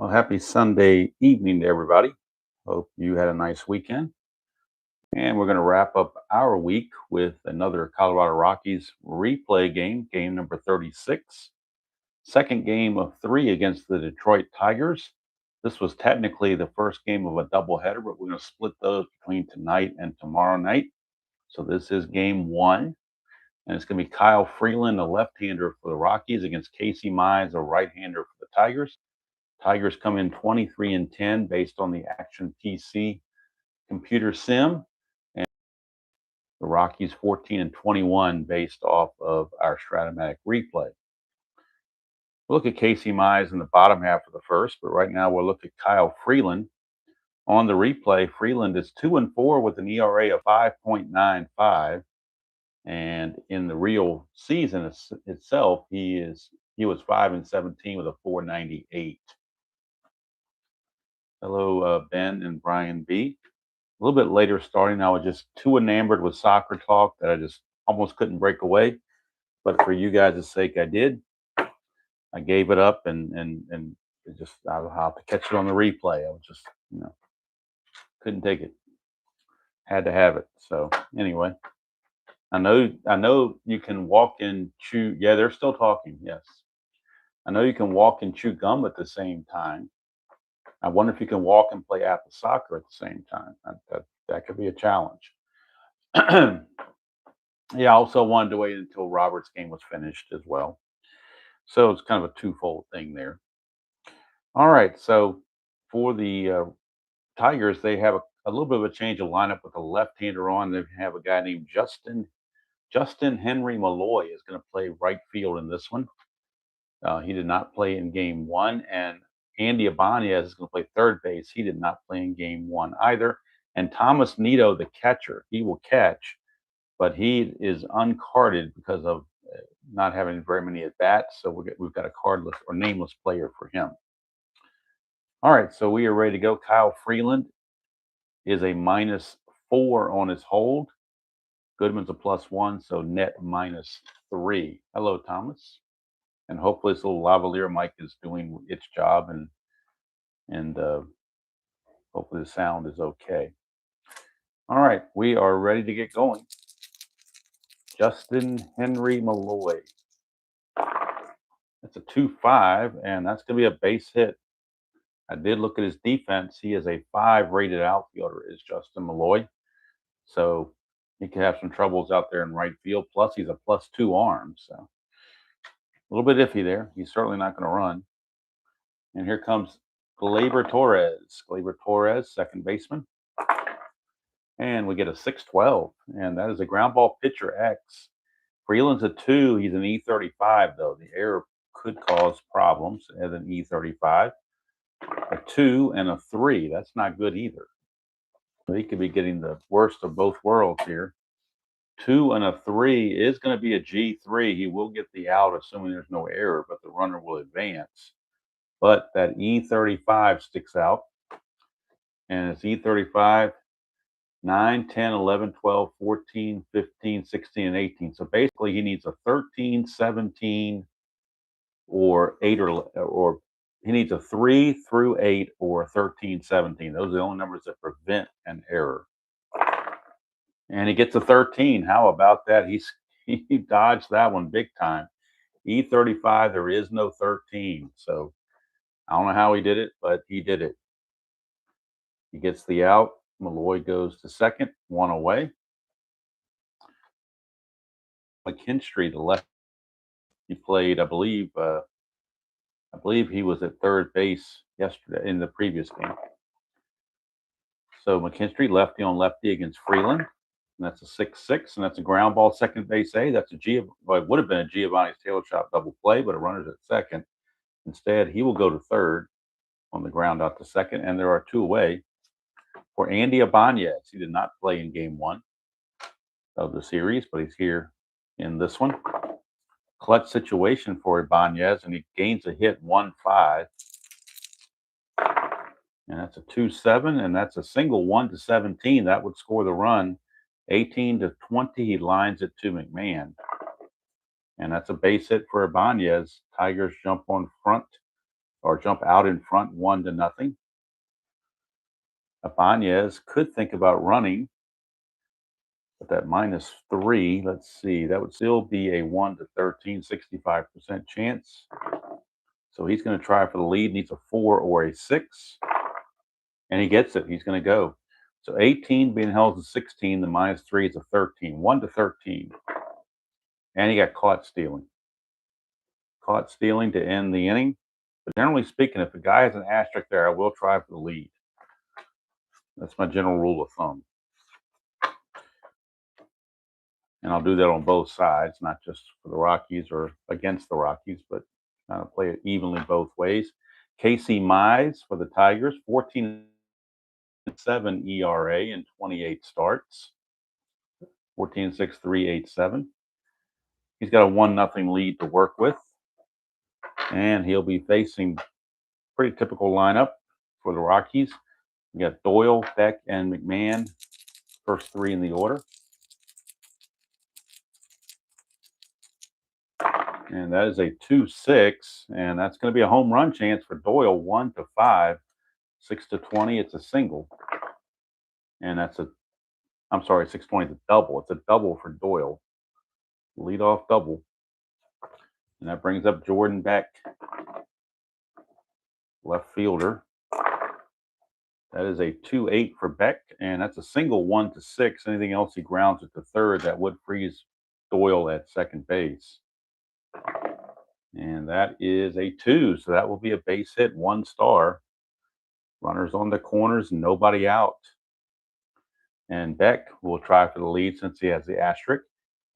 Well, happy Sunday evening to everybody. Hope you had a nice weekend. And we're going to wrap up our week with another Colorado Rockies replay game, game number 36. Second game of three against the Detroit Tigers. This was technically the first game of a doubleheader, but we're going to split those between tonight and tomorrow night. So this is game one. And it's going to be Kyle Freeland, a left-hander for the Rockies, against Casey Mize, a right-hander for the Tigers. Tigers come in 23-10 based on the Action PC computer sim, and the Rockies 14-21 based off of our Strat-O-Matic replay. We'll look at Casey Mize in the bottom half of the first, but right now we'll look at Kyle Freeland. On the replay, Freeland is 2-4 with an ERA of 5.95, and in the real season itself, he was 5-17 with a 4.98. Hello, Ben and Brian B. A little bit later starting, I was just too enamored with soccer talk that I just almost couldn't break away. But for you guys' sake, I did. I gave it up and it just I'll have to catch it on the replay. I was just couldn't take it. Had to have it. So anyway, I know you can walk and chew. Yeah, they're still talking. Yes, I know you can walk and chew gum at the same time. I wonder if you can walk and play apple soccer at the same time. That could be a challenge. Yeah, I also wanted to wait until Robert's game was finished as well. So it's kind of a twofold thing there. All right, so for the Tigers, they have a little bit of a change of lineup with a left-hander on. They have a guy named Justin Henry Malloy is going to play right field in this one. He did not play in game one, and Andy Ibanez is going to play third base. He did not play in game one either. And Thomas Nido, the catcher, he will catch, but he is uncarded because of not having very many at bats. So we've got a cardless or nameless player for him. All right, so we are ready to go. Kyle Freeland is a -4 on his hold. Goodman's a +1, so net -3. Hello, Thomas. And hopefully this little lavalier mic is doing its job, and hopefully the sound is okay. All right, we are ready to get going. Justin Henry Malloy. That's a 2.5, and that's going to be a base hit. I did look at his defense. He is a 5 rated outfielder, is Justin Malloy. So he could have some troubles out there in right field. Plus, he's a +2 arm. So a little bit iffy there. He's certainly not going to run. And here comes Gleyber Torres. Gleyber Torres, second baseman. And we get a 6.12. And that is a ground ball pitcher X. Freeland's a 2. He's an E35, though. The error could cause problems as an E35. A 2 and a 3. That's not good either. So he could be getting the worst of both worlds here. 2 and a 3 is going to be a G3. He will get the out, assuming there's no error, but the runner will advance. But that E35 sticks out. And it's E35, 9, 10, 11, 12, 14, 15, 16, and 18. So basically, he needs a 13, 17, or 8, or he needs a 3 through 8 or 13, 17. Those are the only numbers that prevent an error. And he gets a 13. How about that? He dodged that one big time. E35, there is no 13. So I don't know how he did it, but he did it. He gets the out. Malloy goes to second, 1 away. McKinstry, the left, he played, I believe he was at third base yesterday in the previous game. So McKinstry, lefty on lefty against Freeland. And that's a 6-6, and that's a ground ball, second base A. That's it would have been a Giovanni's tail shot double play, but a runner's at second. Instead, he will go to third on the ground out to second, and there are 2 away for Andy Ibanez. He did not play in game 1 of the series, but he's here in this one. Clutch situation for Ibanez, and he gains a hit 1-5. And that's a 2-7, and that's a single 1-17. That would score the run. 18-20, he lines it to McMahon. And that's a base hit for Ibanez. Tigers jump on front or jump out in front 1-0. Ibanez could think about running, but that -3, let's see, that would still be a 1-13, 65% chance. So he's going to try for the lead, needs a 4 or a 6, and he gets it. He's going to go. So 18 being held to 16, the -3 is a 13, 1-13. And he got caught stealing. Caught stealing to end the inning. But generally speaking, if a guy has an asterisk there, I will try for the lead. That's my general rule of thumb. And I'll do that on both sides, not just for the Rockies or against the Rockies, but play it evenly both ways. Casey Mize for the Tigers, 14.7 ERA in 28 starts. 14.6, 3.87. He's got a 1-0 lead to work with. And he'll be facing pretty typical lineup for the Rockies. We got Doyle, Beck, and McMahon, first 3 in the order. And that is a 2-6, and that's going to be a home run chance for Doyle, 1-5, 6-20. It's a single, and I'm sorry, 6-20 is a double. It's a double for Doyle, leadoff double, and that brings up Jordan Beck, left fielder. That is a 2-8 for Beck, and that's a single, 1-6. Anything else he grounds at the third, that would freeze Doyle at second base. And that is a 2, so that will be a base hit, 1 star. Runners on the corners, nobody out. And Beck will try for the lead since he has the asterisk.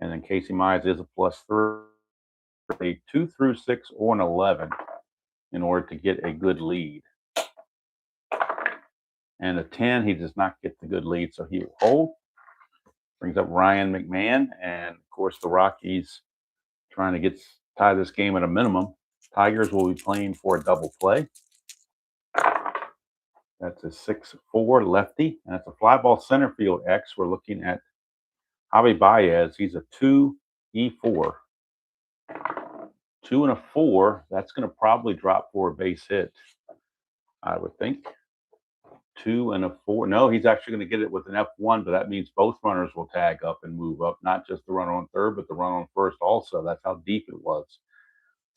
And then Casey Mize is a +3, a 2 through 6 or an 11 in order to get a good lead. And a 10, he does not get the good lead, so he will hold. Brings up Ryan McMahon, and of course the Rockies trying to tie this game at a minimum. Tigers will be playing for a double play. That's a 6-4 lefty, and that's a fly ball center field X. We're looking at Javi Baez. He's a 2-E4. 2 and a 4. That's going to probably drop for a base hit, I would think. 2 and a 4. No, he's actually going to get it with an F1, but that means both runners will tag up and move up, not just the runner on third, but the runner on first also. That's how deep it was.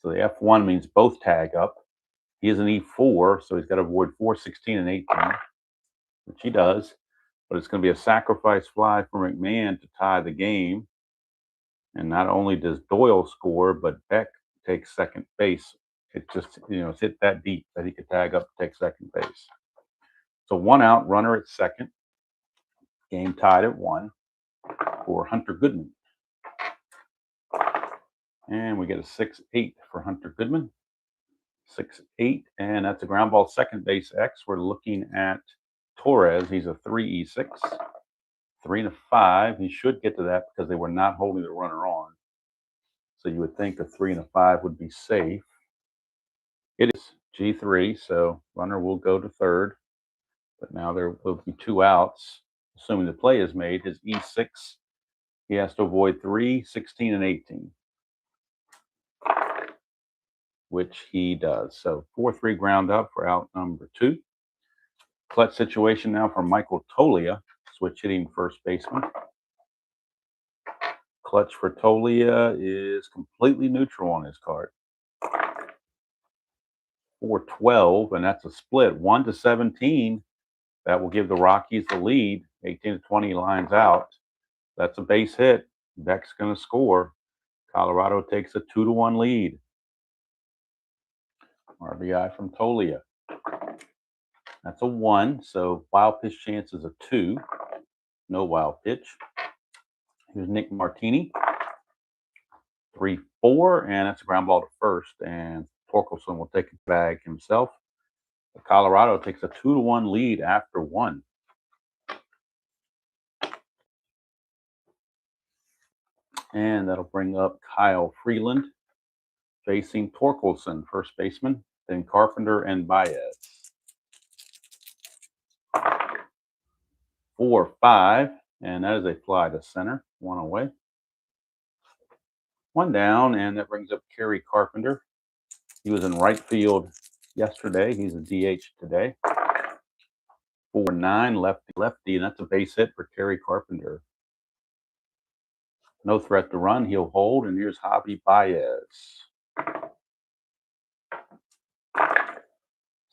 So the F1 means both tag up. He is an E4, so he's got to avoid 4, 16, and 18, which he does. But it's going to be a sacrifice fly for McMahon to tie the game. And not only does Doyle score, but Beck takes second base. It just, it's hit that deep that he could tag up and take second base. So 1 out, runner at second. Game tied at 1 for Hunter Goodman. And we get a 6-8 for Hunter Goodman. 6-8, and that's a ground ball second base X. We're looking at Torres. He's a 3-E6. 3 and a 5. He should get to that because they were not holding the runner on. So you would think a 3 and a 5 would be safe. It is G3, so runner will go to third. But now there will be 2 outs, assuming the play is made. His E6, he has to avoid 3, 16, and 18, which he does. So 4-3 ground up for out number 2. Clutch situation now for Michael Toglia, switch hitting first baseman. Clutch for Toglia is completely neutral on his card. 4-12, and that's a split. 1-17. That will give the Rockies the lead. 18-20 lines out. That's a base hit. Beck's going to score. Colorado takes a 2-1 lead. RBI from Toglia. That's a 1, so wild pitch chance is a 2. No wild pitch. Here's Nick Martini. 3-4, and that's a ground ball to first. And Torkelson will take it back himself. Colorado takes a 2-1 lead after 1. And that'll bring up Kyle Freeland facing Torkelson, first baseman, then Carpenter and Baez. 4-5, and that is a fly to center, 1 away. 1 down, and that brings up Kerry Carpenter. He was in right field yesterday. He's a DH today. 4-9, lefty, and that's a base hit for Kerry Carpenter. No threat to run. He'll hold, and here's Javi Baez.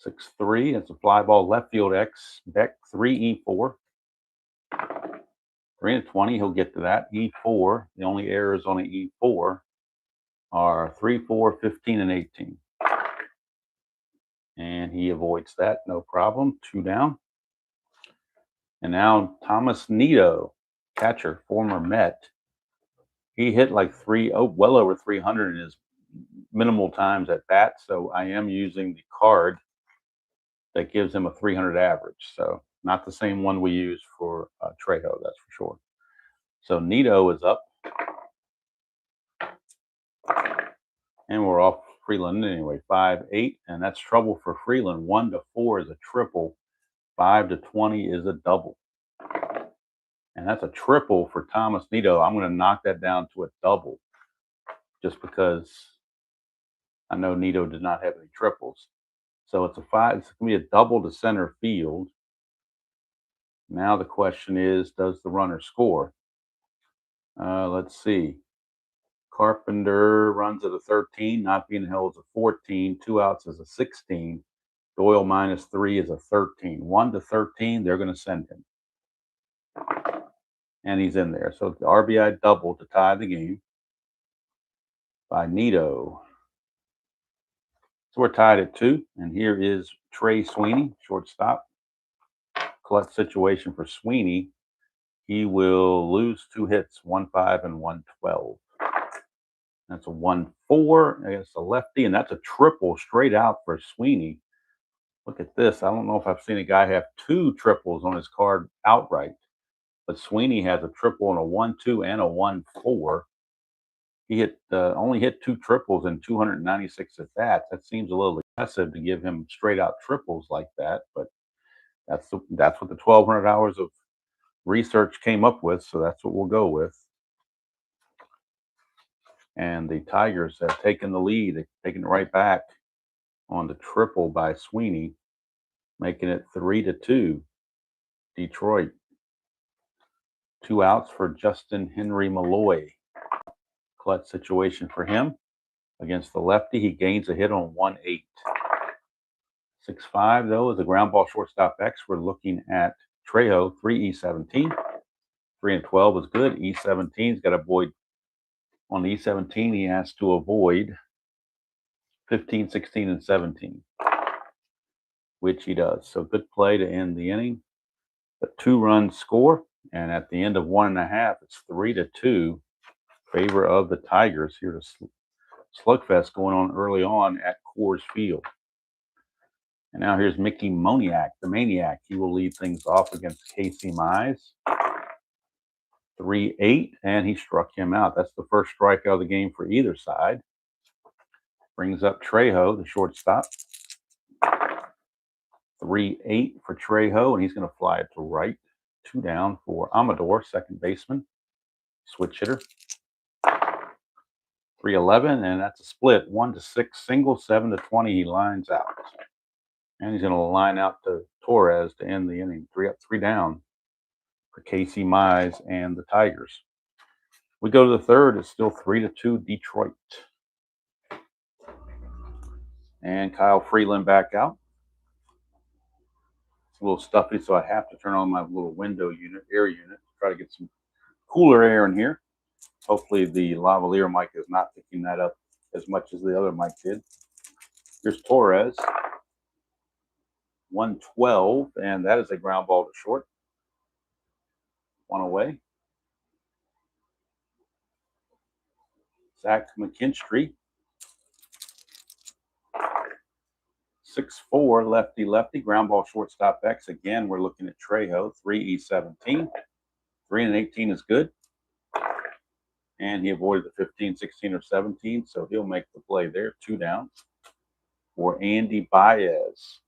6-3. It's a fly ball left field X. Beck 3-E-4. 3-20. He'll get to that. E4. The only errors on the E4 are 3, 4, 15, and 18. And he avoids that. No problem. 2 down. And now Thomas Nido, catcher, former Met. He hit like well over 300 in his minimal times at bat. So I am using the card that gives him a 300 average. So not the same one we use for Trejo, that's for sure. So Nido is up. And we're off Freeland anyway. 5-8. And that's trouble for Freeland. 1-4 is a triple. 5-20 is a double. And that's a triple for Thomas Nido. I'm going to knock that down to a double just because I know Nido did not have any triples. So it's it's going to be a double to center field. Now the question is, does the runner score? Let's see. Carpenter runs at a 13, not being held is a 14, 2 outs is a 16. Doyle -3 is a 13. 1-13, they're going to send him. And he's in there. So the RBI double to tie the game by Nido. So we're tied at 2. And here is Trey Sweeney, shortstop. Clutch situation for Sweeney. He will lose 2 hits, 1-5 and 1-12. That's a 1-4 against a lefty, and that's a triple straight out for Sweeney. Look at this. I don't know if I've seen a guy have 2 triples on his card outright, but Sweeney has a triple on a 1-2 and a 1-4. He only hit 2 triples in 296 at bats. That seems a little excessive to give him straight out triples like that, but that's what the 1,200 hours of research came up with, so that's what we'll go with. And the Tigers have taken the lead. They've taken it right back on the triple by Sweeney, making it 3-2. Detroit. 2 outs for Justin Henry Malloy. Clutch situation for him against the lefty. He gains a hit on 1-8. 6-5, though, is a ground ball shortstop X. We're looking at Trejo, 3-E-17. 3-12 is good. E-17's got to avoid. On the E-17, he has to avoid 15, 16, and 17, which he does. So good play to end the inning. A 2-run score, and at the end of 1.5, it's 3-2 favor of the Tigers here to slugfest going on early on at Coors Field. And now here's Mickey Moniak, the Maniac. He will lead things off against Casey Mize. 3-8, and he struck him out. That's the first strikeout of the game for either side. Brings up Trejo, the shortstop. 3-8 for Trejo, and he's going to fly it to right. 2 down for Amador, second baseman. Switch hitter. 3-11, and that's a split. 1-6 single, 7-20. He lines out. And he's going to line out to Torres to end the inning. 3 up, 3 down for Casey Mize and the Tigers. We go to the third. It's still 3-2 Detroit. And Kyle Freeland back out. It's a little stuffy, so I have to turn on my little window unit, air unit, to try to get some cooler air in here. Hopefully the lavalier mic is not picking that up as much as the other mic did. Here's Torres. 1-12, and that is a ground ball to short. 1 away. Zach McKinstry. 6-4, lefty, ground ball shortstop X. Again, we're looking at Trejo, 3-E-17. 3-18 is good. And he avoided the 15, 16, or 17, so he'll make the play there. 2 down for Andy Baez.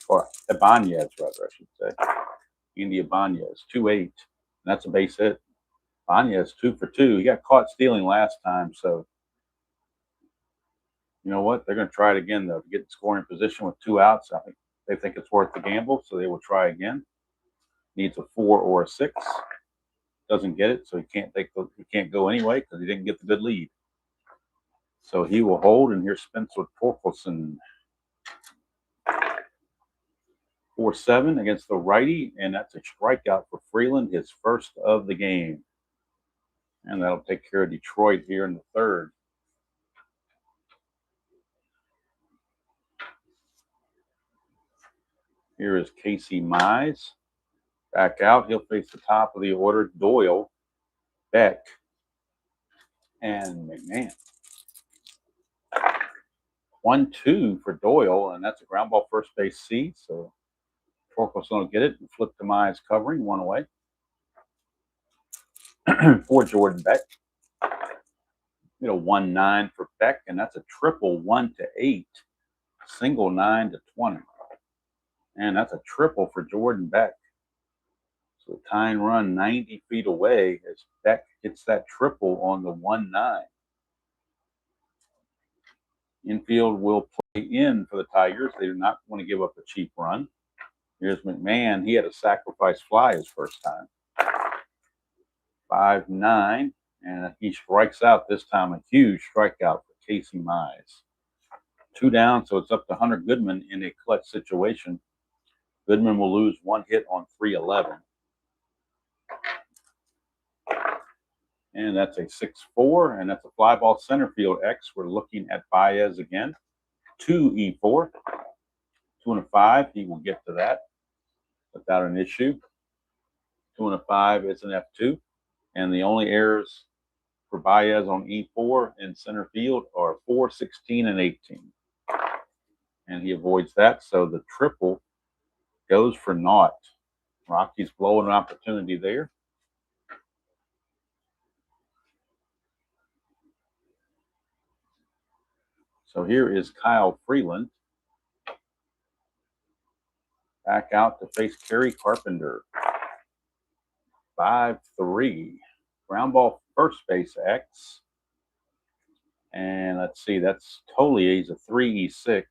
Or Ibanez, rather, I should say. Andy Ibanez, 2-8. And that's a base hit. Ibanez, 2 for 2. He got caught stealing last time, so You know what? They're going to try it again, though, to get in scoring position with 2 outs. I think they think it's worth the gamble, so they will try again. Needs a 4 or a 6. Doesn't get it, so he can't go anyway because he didn't get the good lead. So he will hold, and here's Spencer Torkelson. 4-7 against the righty, and that's a strikeout for Freeland, his first of the game. And that'll take care of Detroit here in the third. Here is Casey Mize. Back out. He'll face the top of the order. Doyle, Beck, and McMahon. 1-2 for Doyle, and that's a ground ball first base C. So Torkelson will get it and flip to Mize covering, 1 away. For Jordan Beck. 1-9 for Beck, and that's a triple 1-8. Single 9-20. And that's a triple for Jordan Beck. So tying run 90 feet away as Beck gets that triple on the 1-9. Infield will play in for the Tigers. They do not want to give up a cheap run. Here's McMahon. He had a sacrifice fly his first time. 5-9. And he strikes out this time. A huge strikeout for Casey Mize. 2 down, so it's up to Hunter Goodman in a clutch situation. Goodman will lose 1 hit on 3-11. And that's a 6-4, and that's a fly ball center field X. We're looking at Baez again. 2-E-4. 2-5. He will get to that without an issue. 2-5 is an F2. And the only errors for Baez on E4 in center field are 4, 16, and 18. And he avoids that, so the triple goes for naught. Rockies blowing an opportunity there. So here is Kyle Freeland. Back out to face Kerry Carpenter. 5-3. Ground ball first base X. And let's see, that's Tolier. He's a 3-E6.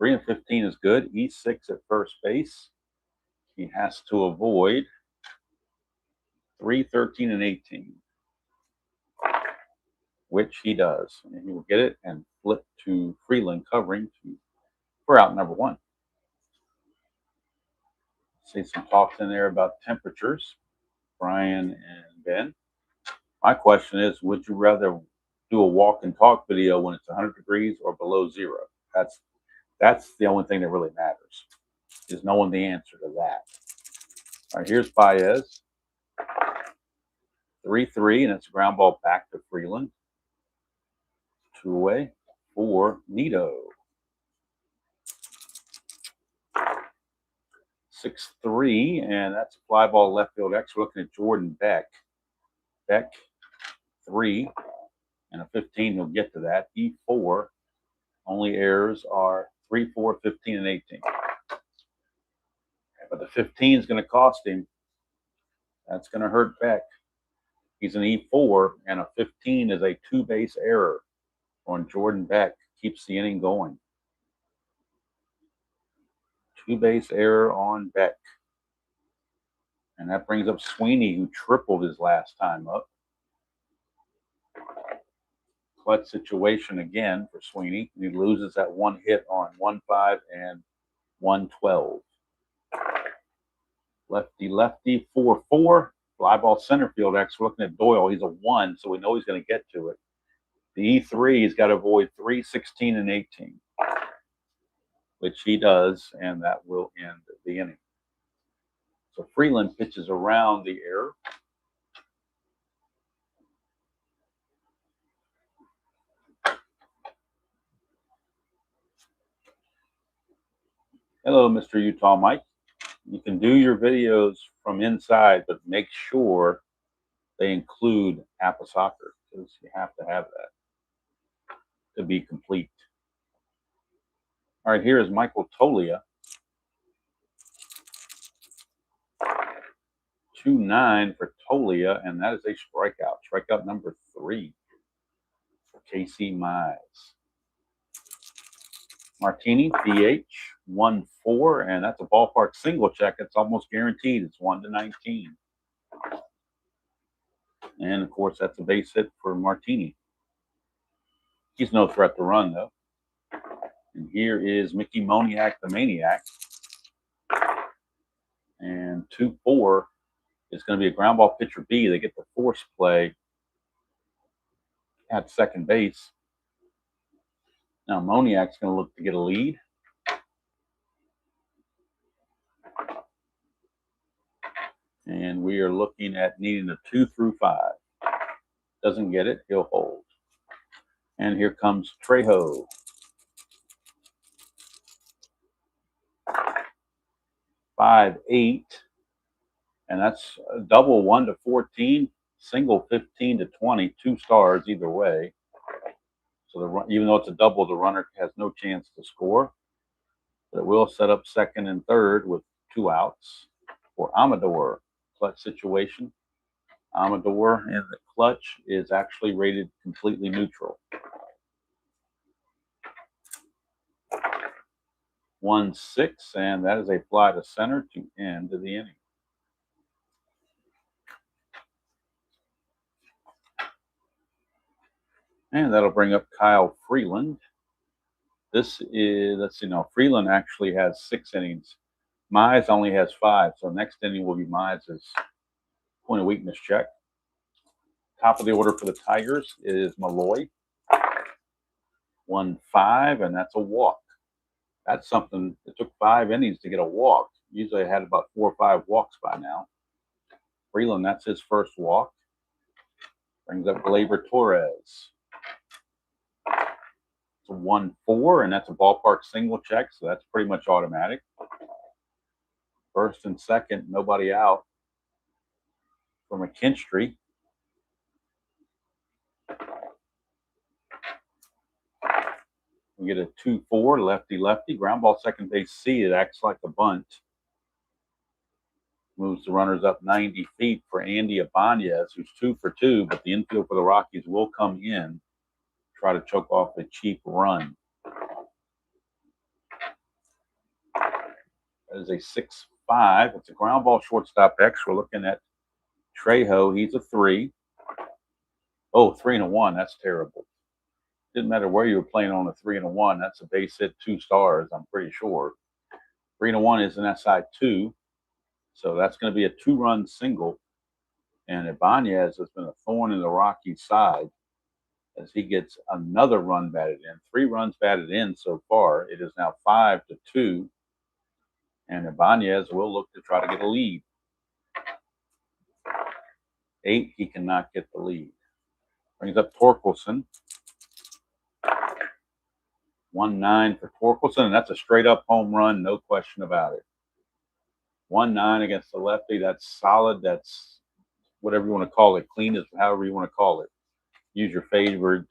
3-15 is good. E6 at first base. He has to avoid 3, 13, and 18. Which he does. And he will get it and flip to Freeland covering for out number 1. See some talks in there about temperatures, Brian and Ben. My question is, would you rather do a walk and talk video when it's 100 degrees or below 0? That's the only thing that really matters, is knowing the answer to that. All right, here's Baez. 3-3, and it's a ground ball back to Freeland. 2 away for Nito. 6-3, and that's a fly ball left field X. We're looking at Jordan Beck. Beck, 3, and a 15. He'll get to that. E4. Only errors are 3, 4, 15, and 18. But the 15 is going to cost him. That's going to hurt Beck. He's an E4, and a 15 is a 2-base error on Jordan Beck. Keeps the inning going. 2-base error on Beck. And that brings up Sweeney, who tripled his last time up. Clutch situation again for Sweeney. He loses that 1 hit on 1-5 and 1-12. Lefty, 4-4. Fly ball center field X. We're looking at Doyle. He's a 1, so we know he's going to get to it. The E3, he's got to avoid 3, 16, and 18, which he does, and that will end the inning. So Freeland pitches around the error. Hello, Mr. Utah Mike. You can do your videos from inside, but make sure they include Apple Soccer, because you have to have that to be complete. All right, here is Michael Toglia. 2-9 for Toglia, and that is a strikeout. Strikeout number 3 for Casey Mize. Martini, DH, 1-4, and that's a ballpark single check. It's almost guaranteed. It's 1-19. And of course, that's a base hit for Martini. He's no threat to run, though. And here is Mickey Moniak, the Maniac. And 2-4 is going to be a ground ball pitcher B. They get the force play at second base. Now Moniak's going to look to get a lead. And we are looking at needing a 2 through 5. Doesn't get it, he'll hold. And here comes Trejo. 5-8. And that's a double 1-14, single 15-20, 2 stars either way. So even though it's a double, the runner has no chance to score. But it will set up second and third with 2 outs for Amador. Clutch situation. Amador in the clutch is actually rated completely neutral. 1-6, and that is a fly to center to end the inning. And that'll bring up Kyle Freeland. This is, let's see now, Freeland actually has 6 innings. Mize only has 5, so next inning will be Mize's point of weakness check. Top of the order for the Tigers is Malloy. 1-5, and that's a walk. That's something. It took 5 innings to get a walk. Usually I had about 4 or 5 walks by now. Freeland, that's his first walk. Brings up Gleyber Torres. It's a 1-4, and that's a ballpark single check, so that's pretty much automatic. First and second, nobody out for McKinstry. We get a 2-4, lefty-lefty. Ground ball second base C. It acts like a bunt. Moves the runners up 90 feet for Andy Ibanez, who's 2 for 2, but the infield for the Rockies will come in, try to choke off a cheap run. That is a 6-5. It's a ground ball shortstop X. We're looking at Trejo. He's a 3. Oh, 3-1. That's terrible. Didn't matter where you were playing on a 3-1. That's a base hit, 2 stars, I'm pretty sure. 3-1 is an SI2. So that's going to be a 2-run single. And Ibanez has been a thorn in the Rockies' side as he gets another run batted in. 3 runs batted in so far. It is now 5-2. And Ibanez will look to try to get a lead. 8, he cannot get the lead. Brings up Torkelson. 1-9 for Torkelson, and that's a straight-up home run, no question about it. 1-9 against the lefty. That's solid. That's whatever you want to call it. Clean is however you want to call it. Use your favorite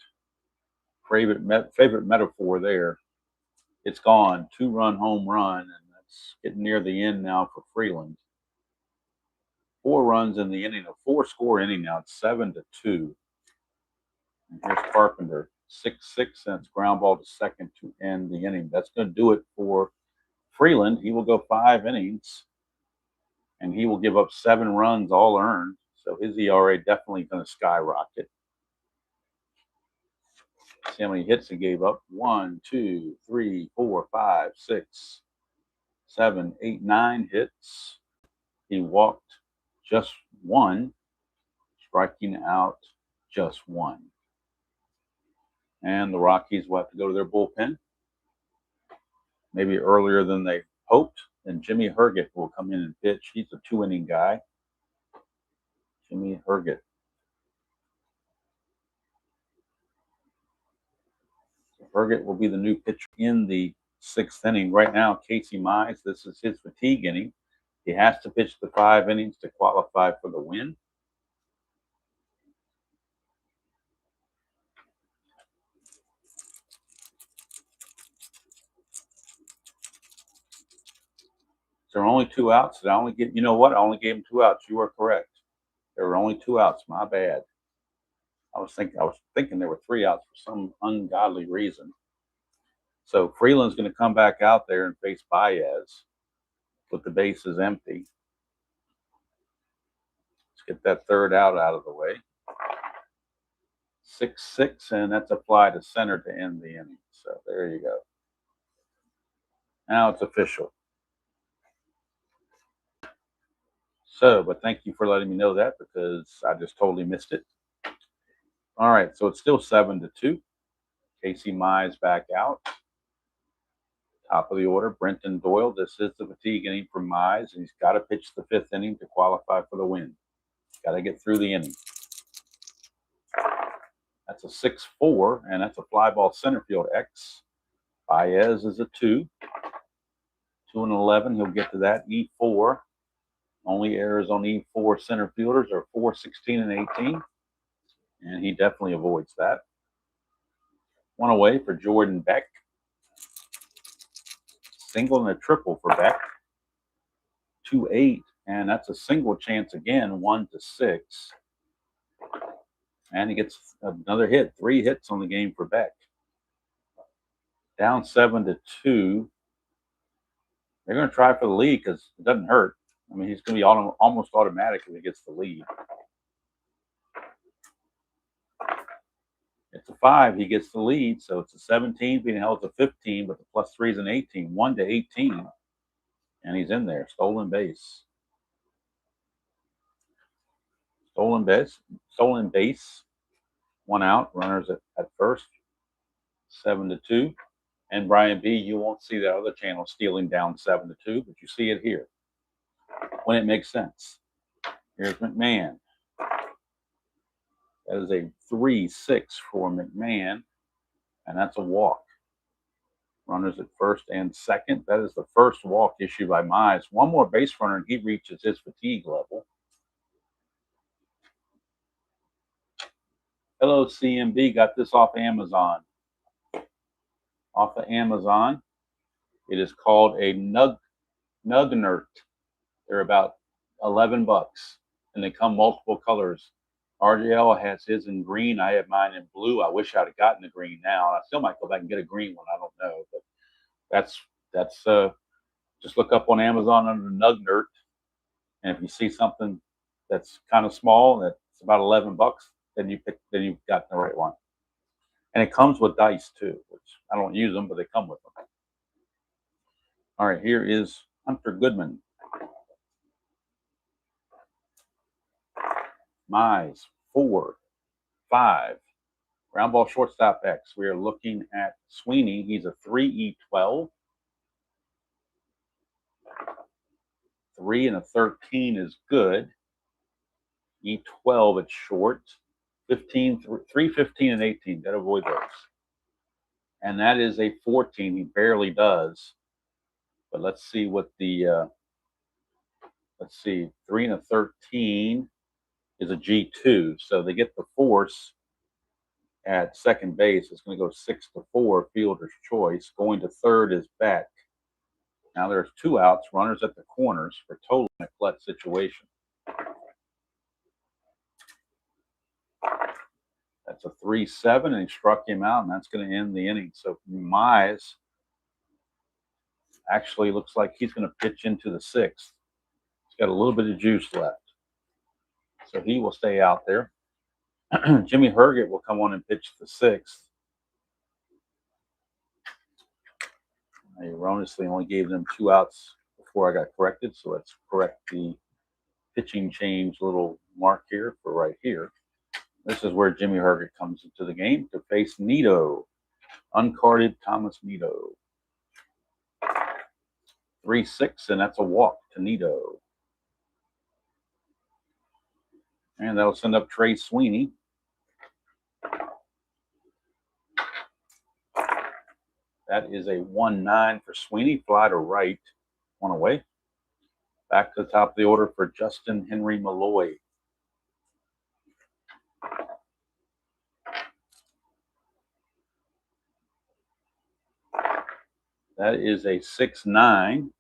metaphor there. It's gone. 2-run home run, and that's getting near the end now for Freeland. 4 runs in the inning, a 4-score inning now. It's 7-2. And here's Carpenter. 6-6, and it's ground ball to second to end the inning. That's going to do it for Freeland. He will go 5 innings, and he will give up 7 runs, all earned. So his ERA definitely going to skyrocket. See how many hits he gave up. 1, 2, 3, 4, 5, 6, 7, 8, 9 hits. He walked just 1, striking out just 1. And the Rockies will have to go to their bullpen, maybe earlier than they hoped. And Jimmy Herget will come in and pitch. He's a 2-inning guy. Jimmy Herget. So Herget will be the new pitcher in the 6th inning. Right now, Casey Mize, this is his fatigue inning. He has to pitch the 5 innings to qualify for the win. There are only 2 outs. Did I only get, you know what? I only gave him 2 outs. You are correct. There were only 2 outs. My bad. I was thinking there were 3 outs for some ungodly reason. So Freeland's going to come back out there and face Baez with the bases empty. Let's get that third out of the way. 6-6, and that's a fly to center to end the inning. So there you go. Now it's official. So, but thank you for letting me know that because I just totally missed it. All right, so it's still 7-2. Casey Mize back out. Top of the order, Brenton Doyle. This is the fatigue inning for Mize, and he's got to pitch the 5th inning to qualify for the win. Got to get through the inning. That's a 6-4, and that's a fly ball center field X. Baez is a 2. 2-11, he'll get to that. E4. Only errors on E4 center fielders are 4, 16, and 18. And he definitely avoids that. 1 away for Jordan Beck. Single and a triple for Beck. 2-8, and that's a single chance again, 1-6. And he gets another hit. 3 hits on the game for Beck. Down 7-2. They're going to try for the lead because it doesn't hurt. I mean, he's going to be almost automatic if he gets the lead. It's a 5. He gets the lead, so it's a 17 being held to 15, but the +3 is an 18. 1-18, and he's in there. Stolen base. Stolen base. 1 out. Runners at first. 7-2. And Brian B., you won't see that other channel stealing down 7-2, but you see it here when it makes sense. Here's McMahon. That is a 3-6 for McMahon, and that's a walk. Runners at first and second. That is the first walk issued by Mize. 1 more base runner, and he reaches his fatigue level. Hello, CMB. Got this off Amazon. Off of Amazon. It is called a Nugnert. They're about $11, and they come multiple colors. RJL has his in green. I have mine in blue. I wish I'd have gotten the green now. I still might go back and get a green one. I don't know, but that's just look up on Amazon under Nugnert, and if you see something that's kind of small that's about $11, then you've got the right one. And it comes with dice too, which I don't use them, but they come with them. All right, here is Hunter Goodman. Mize, 4, 5. Ground ball shortstop X. We are looking at Sweeney. He's a 3E12. 3 and a 13 is good. E12, it's short. 15, 3, 15, and 18. Got to avoid those. And that is a 14. He barely does. But let's see what the, let's see, 3 and a 13 is a G2. So they get the force at second base. It's going to go 6-4, fielder's choice. Going to third is Beck. Now there's 2 outs, runners at the corners for total in a clutch situation. That's a 3-7, and he struck him out, and that's going to end the inning. So Mize actually looks like he's going to pitch into the 6th. He's got a little bit of juice left. So he will stay out there. Jimmy Herget will come on and pitch the 6th. I erroneously only gave them 2 outs before I got corrected, so let's correct the pitching change little mark here for right here. This is where Jimmy Herget comes into the game to face Nito, uncarded Thomas Nito. 3-6, and that's a walk to Nito. And that'll send up Trey Sweeney. That is a 1-9 for Sweeney. Fly to right. 1 away. Back to the top of the order for Justin Henry Malloy. That is a 6-9,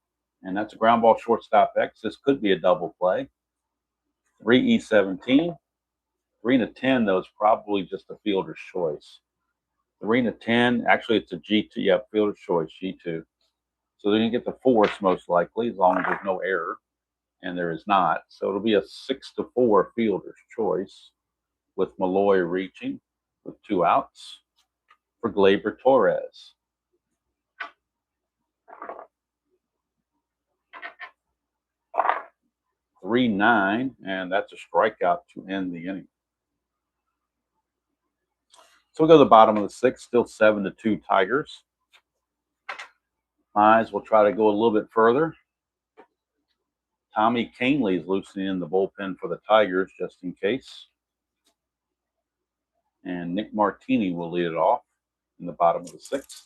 and that's a ground ball shortstop X. This could be a double play. 3E17. 3 and a 10, though, is probably just a fielder's choice. 3 and a 10. Actually, it's a G2. Yeah, fielder's choice, G2. So they're going to get the force most likely, as long as there's no error. And there is not. So it'll be a 6-4 fielder's choice with Malloy reaching with 2 outs for Gleyber Torres. 3-9, and that's a strikeout to end the inning. So we'll go to the bottom of the 6th, still 7-2 Tigers. Mize will try to go a little bit further. Tommy Canley is loosening in the bullpen for the Tigers just in case. And Nick Martini will lead it off in the bottom of the 6th.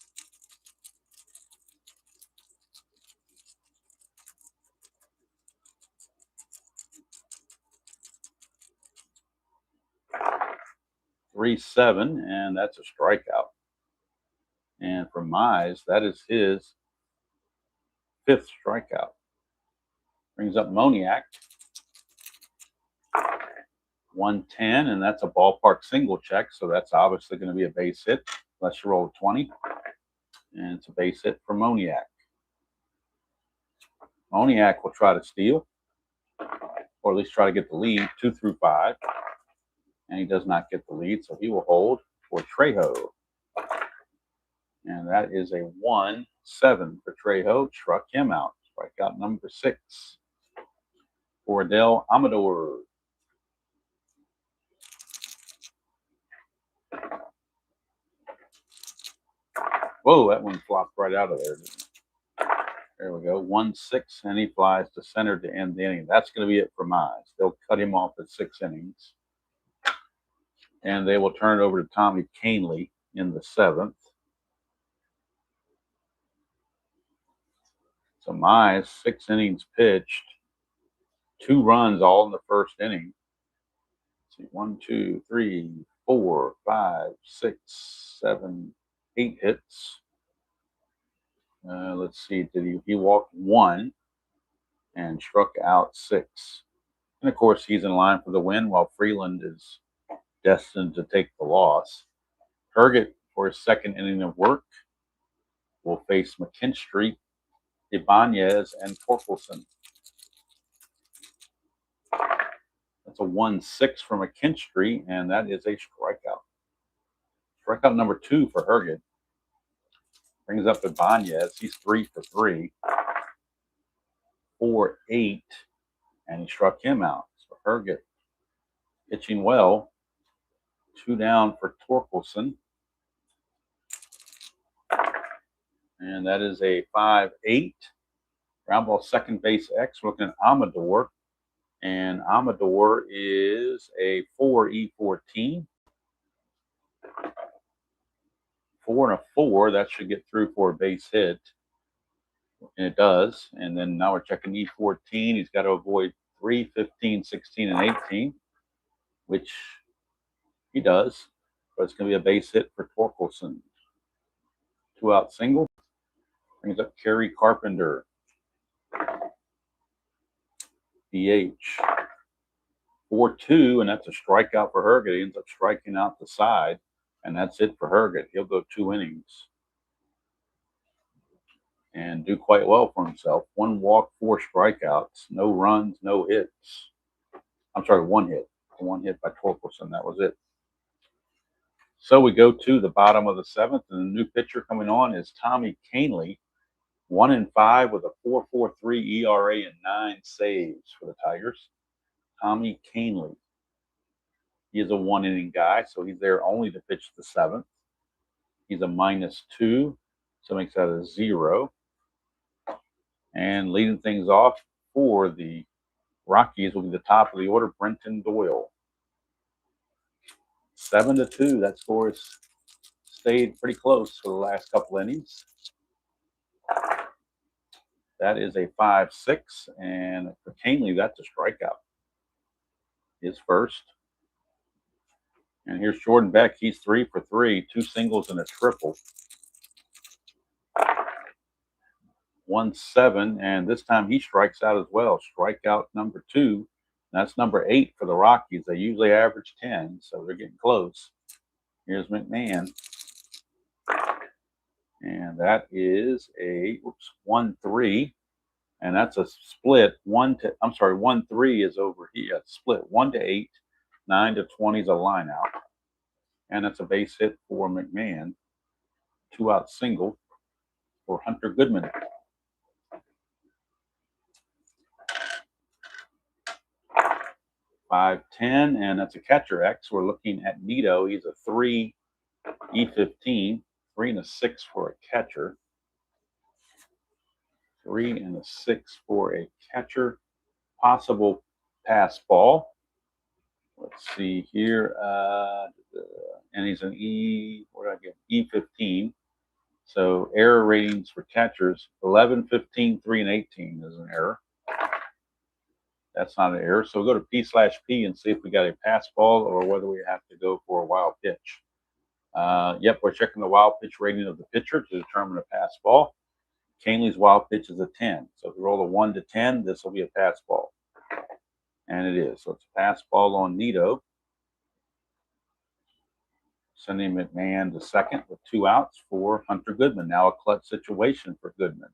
Three, 7, and that's a strikeout. And for Mize, that is his 5th strikeout. Brings up Moniak. 110, and that's a ballpark single check, so that's obviously going to be a base hit unless you roll a 20. And it's a base hit for Moniak. Moniak will try to steal, or at least try to get the lead, 2 through 5. And he does not get the lead, so he will hold for Trejo. And that is a 1-7 for Trejo. Struck him out. Strikeout number 6 for Adel Amador. Whoa, that one flopped right out of there. There we go. 1-6, and he flies to center to end the inning. That's going to be it for Mize. They'll cut him off at 6 innings. And they will turn it over to Tommy Canley in the 7th. So Mize, 6 innings pitched, 2 runs all in the first inning. Let's see, 1, 2, 3, 4, 5, 6, 7, 8 hits. Let's see, he walked 1 and struck out 6. And of course, he's in line for the win, while Freeland is destined to take the loss. Herget, for his 2nd inning of work, will face McKinstry, Ibanez, and Torkelson. That's a 1-6 for McKinstry, and that is a strikeout. Strikeout number 2 for Herget. Brings up Ibanez. He's 3 for 3. 4-8, and he struck him out. So Herget pitching well. 2 down for Torkelson. And that is a 5-8. Ground ball, second base X. We're looking at Amador. And Amador is a 4E14. 4 and a 4. That should get through for a base hit. And it does. And then now we're checking E14. He's got to avoid 3, 15, 16, and 18, which he does. But it's going to be a base hit for Torkelson. 2-out single. Brings up Kerry Carpenter. DH. 4-2, and that's a strikeout for Herget. He ends up striking out the side, and that's it for Herget. He'll go 2 innings and do quite well for himself. 1 walk, 4 strikeouts, no runs, no hits. I'm sorry, 1 hit. 1 hit by Torkelson. That was it. So we go to the bottom of the 7th, and the new pitcher coming on is Tommy Canley. 1-5 with a 4.43 ERA and 9 saves for the Tigers. Tommy Canley. He is a 1-inning guy, so he's there only to pitch the 7th. He's a -2, so makes that a 0. And leading things off for the Rockies will be the top of the order, Brenton Doyle. 7-2. That score has stayed pretty close for the last couple innings. That is a 5-6, and for Canley, that's a strikeout. His first. And here's Jordan Beck. He's 3 for 3, 2 singles and a triple. 1-7, and this time he strikes out as well. Strikeout number 2. That's number 8 for the Rockies. They usually average 10, so they're getting close. Here's McMahon. And that is a 1-3. And that's a split. 1-3 is over here. Split 1-8, 9-20 is a line out. And that's a base hit for McMahon. 2-out single for Hunter Goodman. 5-10, and that's a catcher X. We're looking at Nito. He's a 3 E15, 3 and a 6 for a catcher. 3 and a 6 for a catcher. Possible pass ball. Let's see here. And he's an what did I get? E15. So error ratings for catchers 11, 15, 3, and 18 is an error. That's not an error. So we'll go to P/P and see if we got a pass ball or whether we have to go for a wild pitch. Yep, we're checking the wild pitch rating of the pitcher to determine a pass ball. Canley's wild pitch is a 10. So if we roll a 1 to 10, this will be a pass ball. And it is. So it's a pass ball on Nito. Sending McMahon to second with 2 outs for Hunter Goodman. Now a clutch situation for Goodman.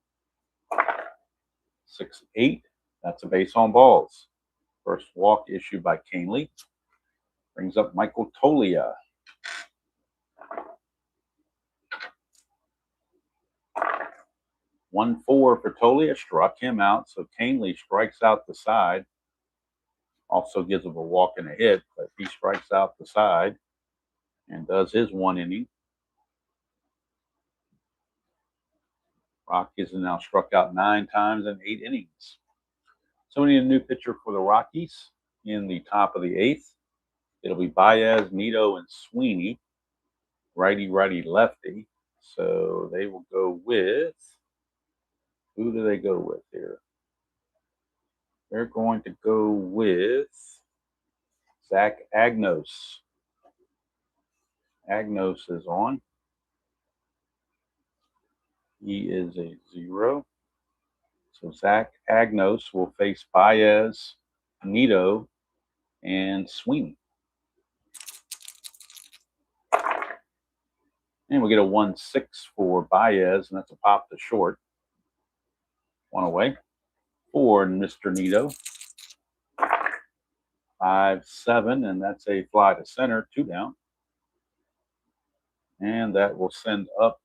6-8. That's a base on balls. First walk issued by Canley. Brings up Michael Tolia. 1-4 for Tolia. Struck him out. So Canley strikes out the side. Also gives him a walk and a hit, but he strikes out the side and does his 1 inning. Rockies have now struck out 9 times in 8 innings. So we need a new pitcher for the Rockies in the top of the 8th. It'll be Baez, Nito, and Sweeney. Righty, righty, lefty. So they will go with, who do they go with here? They're going to go with Zach Agnos. Agnos is on. He is a 0. So Zach Agnos will face Baez, Nito, and Sweeney. And we get a 1-6 for Baez, and that's a pop to short. 1 away for Mr. Nito. 5-7, and that's a fly to center, 2 down. And that will send up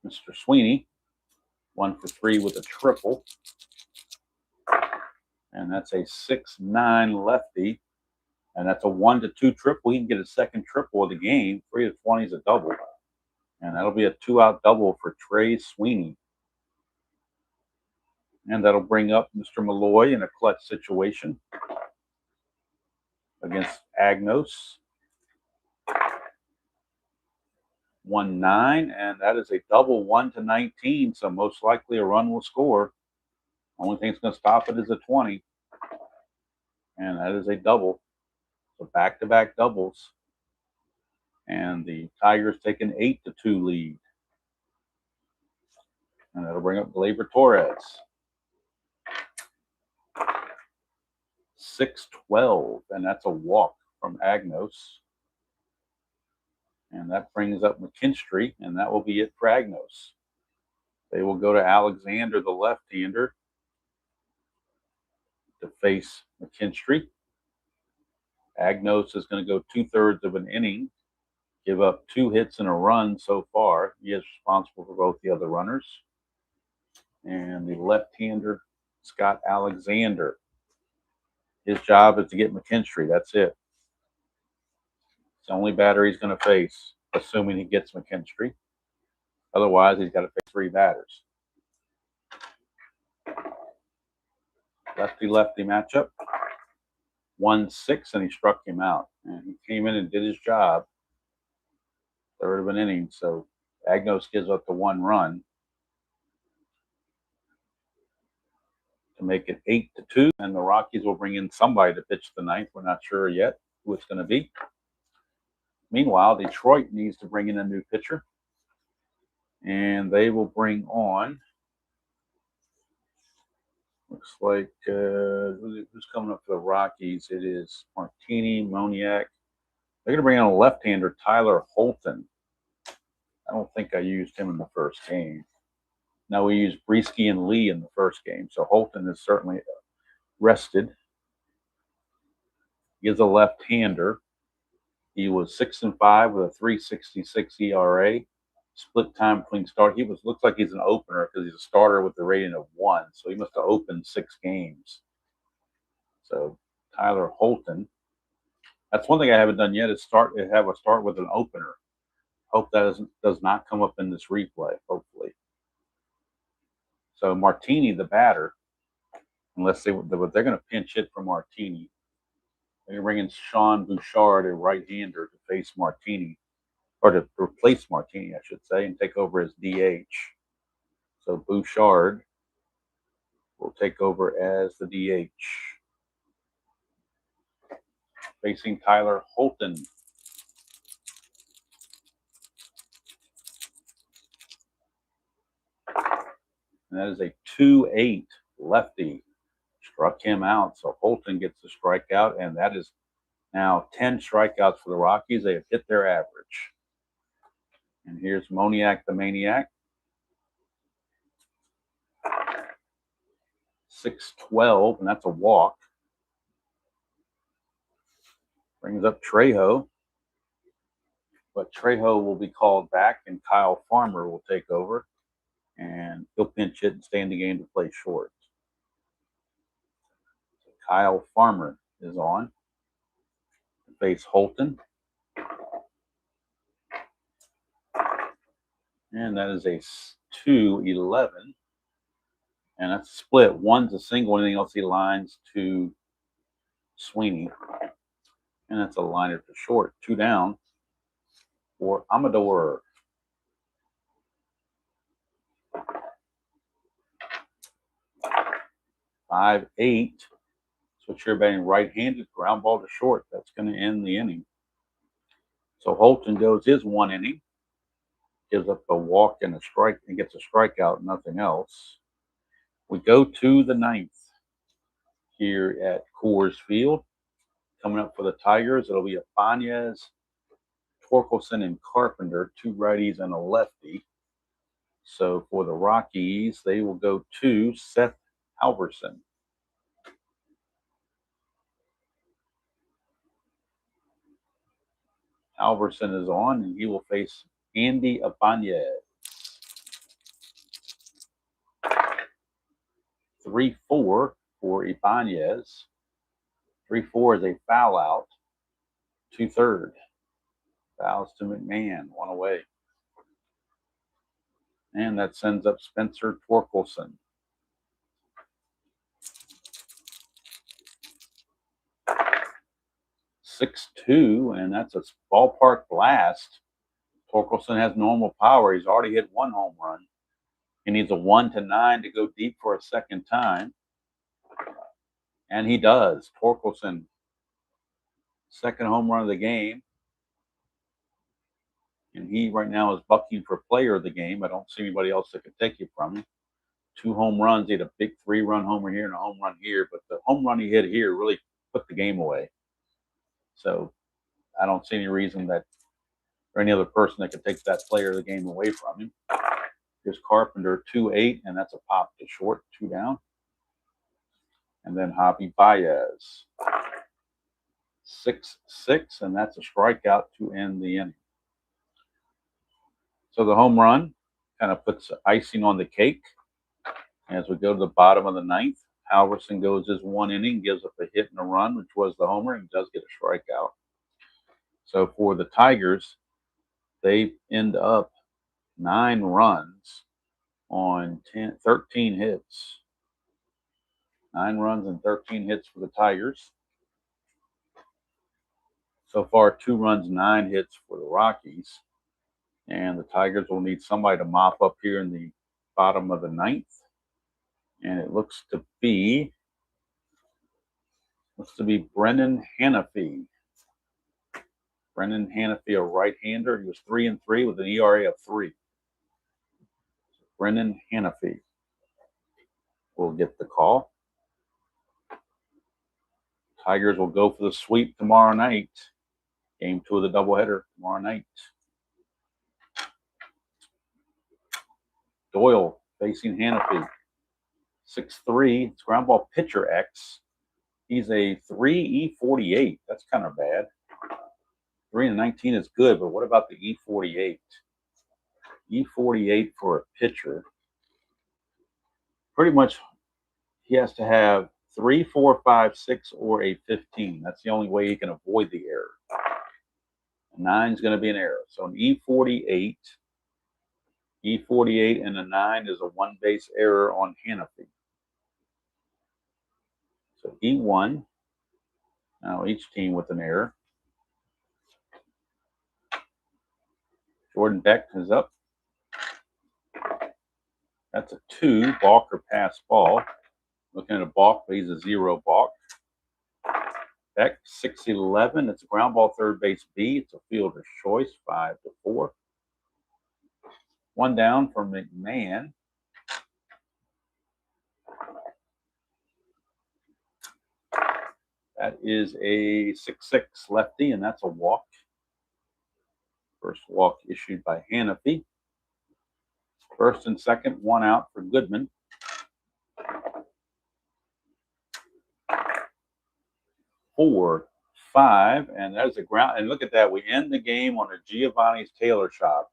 Mr. Sweeney. 1 for 3 with a triple. And that's a 6-9 lefty. And that's a 1-2 triple. He can get a second triple of the game. 3 to 20 is a double. And that'll be a 2-out double for Trey Sweeney. And that'll bring up Mr. Malloy in a clutch situation against Agnos. 1-9, and that is a double 1-19. So most likely a run will score. Only thing that's going to stop it is a 20. And that is a double. So back-to-back doubles. And the Tigers take an 8-2 lead. And that'll bring up Gleyber Torres. 6-12, and that's a walk from Agnos. And that brings up McKinstry, and that will be it for Agnos. They will go to Alexander, the left-hander, to face McKinstry. Agnos is going to go 2/3 of an inning, give up 2 hits and a run so far. He is responsible for both the other runners. And the left-hander, Scott Alexander. His job is to get McKinstry. That's it. It's the only batter he's going to face, assuming he gets McKinstry. Otherwise, he's got to face 3 batters. Lefty-lefty matchup. 1-6, and he struck him out. And he came in and did his job. 3rd of an inning. So Agnos gives up the 1 run to make it 8-2. And the Rockies will bring in somebody to pitch the 9th. We're not sure yet who it's going to be. Meanwhile, Detroit needs to bring in a new pitcher. And they will bring on, looks like, who's coming up for the Rockies? It is Martini, Moniak. They're going to bring on a left-hander, Tyler Holton. I don't think I used him in the first game. No, we used Breesky and Lee in the first game. So Holton is certainly rested. He is a left-hander. He was 6-5 with a 3.66 ERA. Split time between start. He looks like he's an opener because he's a starter with a rating of 1. So he must have opened 6 games. So Tyler Holton. That's one thing I haven't done yet is have a start with an opener. Hope that does not come up in this replay, hopefully. So Martini, the batter, unless they're going to pinch hit for Martini. They're bringing Sean Bouchard, a right-hander, to face Martini, or to replace Martini, I should say, and take over as DH. So Bouchard will take over as the DH. Facing Tyler Holton. And that is a 2-8 lefty. Struck him out. So Holton gets the strikeout, and that is now 10 strikeouts for the Rockies. They have hit their average. And here's Moniak the Maniac. 6-12, and that's a walk. Brings up Trejo. But Trejo will be called back, and Kyle Farmer will take over. And he'll pinch hit and stay in the game to play short. So Kyle Farmer is on to face Holton. And that is a 2-11. And that's split. One's a single, anything else he lines to Sweeney. And that's a liner to short. 2 down for Amador. Five, 8. Switch here batting right-handed, ground ball to short. That's going to end the inning. So Holton goes his 1 inning, gives up a walk and a strike, and gets a strikeout, nothing else. We go to the 9th here at Coors Field. Coming up for the Tigers, it'll be Ibanez, Torkelson, and Carpenter, 2 righties and a lefty. So for the Rockies, they will go to Seth Halverson. Halverson is on, and he will face Andy Ibanez. 3-4 for Ibanez. 3-4 is a foul out. 2-3. Fouls to McMahon, 1 away. And that sends up Spencer Torkelson. 6-2, and that's a ballpark blast. Torkelson has normal power. He's already hit 1 home run. He needs a 1-9 to go deep for a second time. And he does. Torkelson, second home run of the game. And he right now is bucking for player of the game. I don't see anybody else that could take it from him. 2 home runs. He had a big 3-run homer here and a home run here. But the home run he hit here really put the game away. So I don't see any reason that or any other person that could take that player of the game away from him. Here's Carpenter, 2-8, and that's a pop to short, 2 down. And then Javi Baez, 6-6, and that's a strikeout to end the inning. So the home run kind of puts icing on the cake. As we go to the bottom of the 9th, Halverson goes his 1 inning, gives up a hit and a run, which was the homer, and does get a strikeout. So for the Tigers, they end up 9 runs on 13 hits. 9 runs and 13 hits for the Tigers. So far, 2 runs, 9 hits for the Rockies. And the Tigers will need somebody to mop up here in the bottom of the 9th. And it looks to be Brennan Hanafy. Brennan Hanafy, a right-hander. He was 3-3 with an ERA of 3. Brennan Hanafy will get the call. Tigers will go for the sweep tomorrow night. Game 2 of the doubleheader tomorrow night. Doyle facing Hannafy. 6'3", it's ground ball pitcher X. He's a 3 E48. That's kind of bad. 3-19 is good, but what about the E48? E48 for a pitcher. Pretty much he has to have 3, 4, 5, 6, or a 15. That's the only way he can avoid the error. A 9 is going to be an error. So an E48 and a 9 is a one base error on Hannafy. So E1. Now each team with an error. Jordan Beck is up. That's a 2, balk or pass ball. Looking at a balk, but he's a 0 balk. Beck, 6'11". It's a ground ball third base B. It's a fielder's choice, 5-4. One down for McMahon. That is a 6'6" lefty, and that's a walk. First walk issued by Hannafy. First and second, one out for Goodman. 4-5, and there's a ground. And look at that. We end the game on a Giovanni's Taylor shot.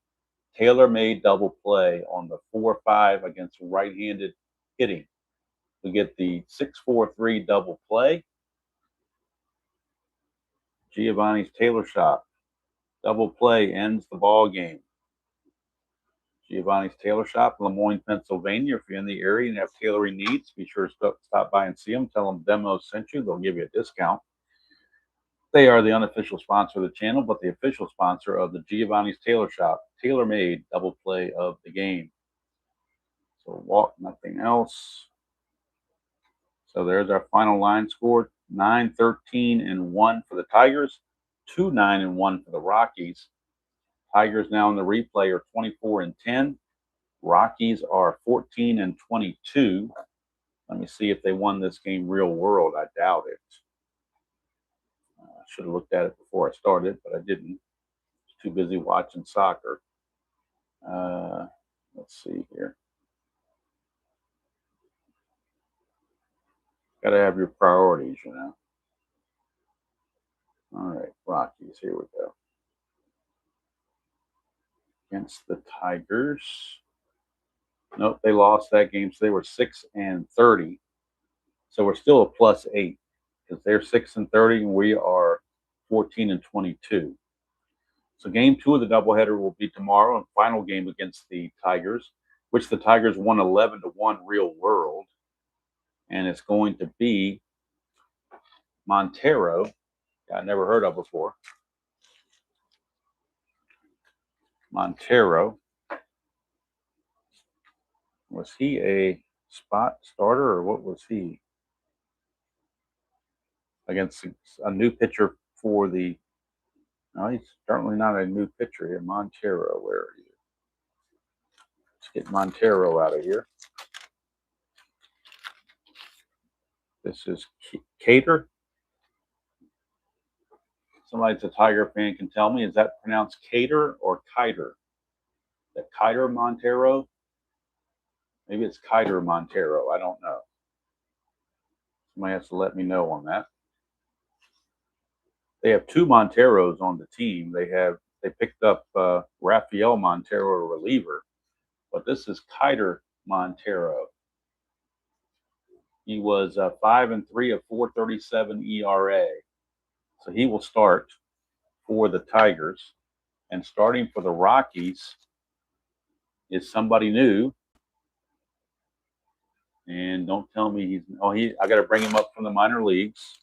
Tailor-made double play on the 4-5 against right-handed hitting. We get the 6-4-3 double play. Giovanni's Taylor shot. Double play ends the ball game. Giovanni's Tailor Shop, Lemoyne, Pennsylvania. If you're in the area and have tailoring needs, be sure to stop by and see them. Tell them Demo sent you. They'll give you a discount. They are the unofficial sponsor of the channel, but the official sponsor of the Giovanni's Tailor Shop, tailor-made double play of the game. So walk, nothing else. So there's our final line score. 9-13-1 for the Tigers. 2-9-1 for the Rockies. Tigers now in the replay are 24-10. Rockies are 14-22. Let me see if they won this game real world. I doubt it. I should have looked at it before I started, but I didn't. I was too busy watching soccer. Let's see here. Got to have your priorities, you know. All right, Rockies, here we go. Against the Tigers. Nope, they lost that game, so they were 6-30. So we're still a +8 because they're 6-30 and we are 14-22. So game 2 of the doubleheader will be tomorrow, and final game against the Tigers, which the Tigers won 11-1 real world, and it's going to be Montero. I never heard of before. Montero. Was he a spot starter or what was he? Against a new pitcher for the. No, he's certainly not a new pitcher here. Montero, where are you? Let's get Montero out of here. This is Cater. Somebody that's a Tiger fan can tell me, is that pronounced Cater or Kiter? Is that Kiter Montero? Maybe it's Kiter Montero. I don't know. Somebody has to let me know on that. They have 2 Monteros on the team. They picked up Rafael Montero, a reliever, but this is Kiter Montero. He was 5-3 of 4.37 ERA. So he will start for the Tigers. And starting for the Rockies is somebody new. And don't tell me I got to bring him up from the minor leagues.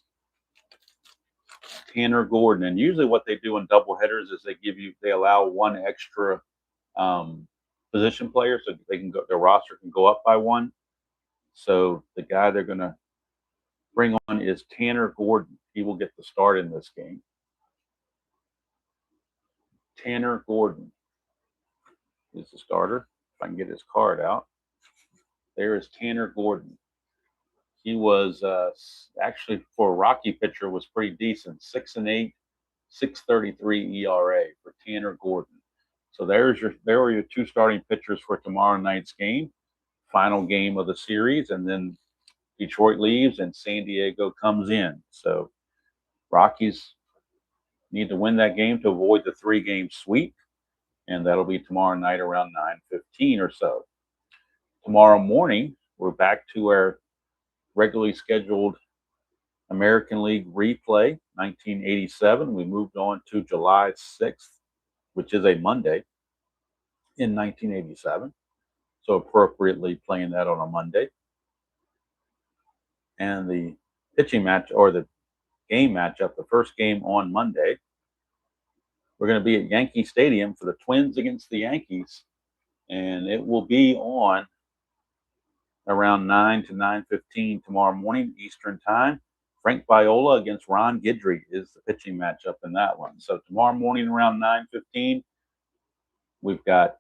Tanner Gordon. And usually what they do in doubleheaders is they allow one extra position player so their roster can go up by one. So the guy they're going to bring on is Tanner Gordon. He will get the start in this game. Tanner Gordon is the starter. If I can get his card out. There is Tanner Gordon. He was actually, for a Rocky pitcher, was pretty decent. 6-8, 6.33 ERA for Tanner Gordon. So there are your two starting pitchers for tomorrow night's game, final game of the series, and then Detroit leaves and San Diego comes in. So Rockies need to win that game to avoid the 3-game sweep, and that'll be tomorrow night around 9:15 or so. Tomorrow morning, we're back to our regularly scheduled American League replay, 1987. We moved on to July 6th, which is a Monday in 1987. So appropriately playing that on a Monday. And the pitching match or the game matchup, the first game on Monday, we're going to be at Yankee Stadium for the Twins against the Yankees. And it will be on around 9 to 9:15 tomorrow morning Eastern time. Frank Viola against Ron Guidry is the pitching matchup in that one. So tomorrow morning around 9:15, we've got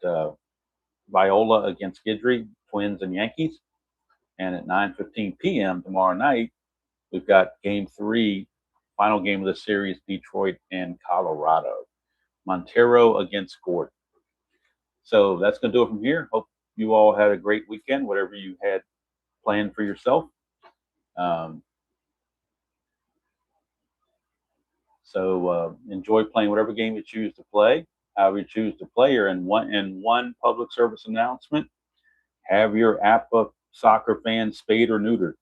Viola against Guidry, Twins and Yankees. And at 9:15 p.m. tomorrow night, we've got Game 3, final game of the series, Detroit and Colorado. Montero against Gordon. So that's going to do it from here. Hope you all had a great weekend, whatever you had planned for yourself. So enjoy playing whatever game you choose to play, however you choose to play. Or in one public service announcement, have your APA soccer fans spayed or neutered.